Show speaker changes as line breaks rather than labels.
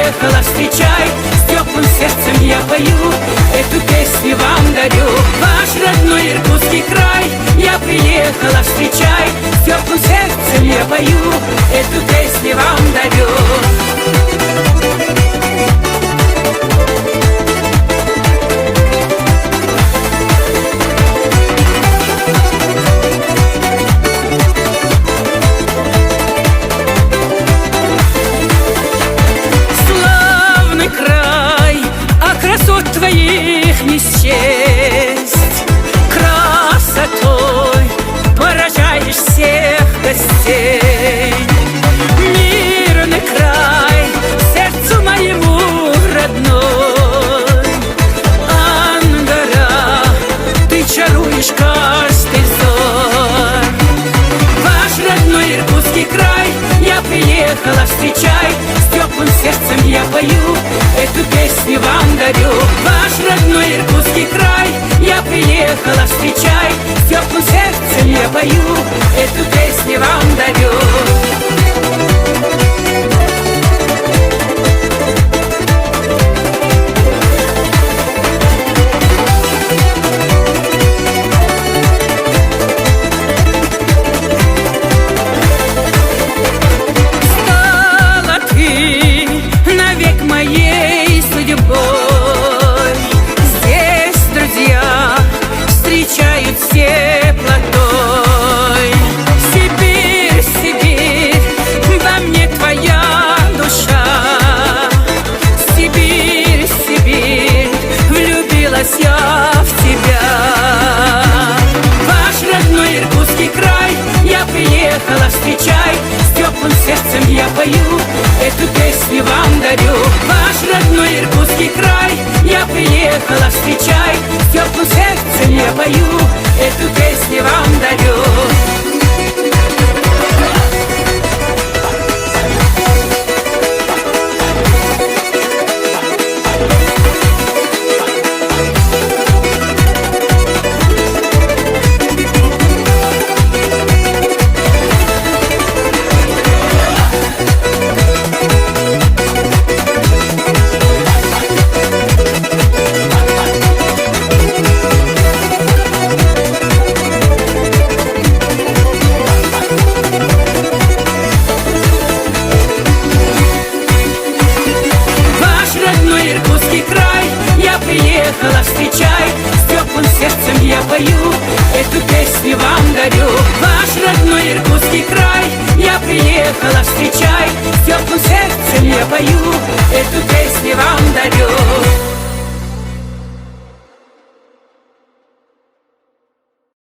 приехала, встречай, с теплым сердцем я пою, эту песню вам дарю. Ваш родной Иркутский край, я приехала, встречай, с теплым сердцем я пою, эту песню вам дарю. Твоих не счесть, красотой поражаешь всех гостей. Мирный край, сердцу моему родной, Ангара, ты чаруешь каждый взор. Ваш родной Иркутский край, я приехала, встречай, с теплым сердцем я пою, эту песню вам дарю. Ваш родной Иркутский край, я приехала, встречай, с теплым сердцем я пою, эту песню вам дарю. Теплотой. Сибирь, Сибирь, во мне твоя душа. Сибирь, Сибирь, влюбилась я в тебя. Ваш родной Иркутский край, я приехала, встречай, с теплым сердцем я пою, эту песню вам дарю. Ваш родной Иркутский край, я приехала, встречай, с теплым сердцем я пою, эту песню вам дарю. Приехала, встречай, с теплым сердцем я пою, эту песню вам дарю. Ваш родной Иркутский край, я приехала, встречай, с теплым сердцем я пою, эту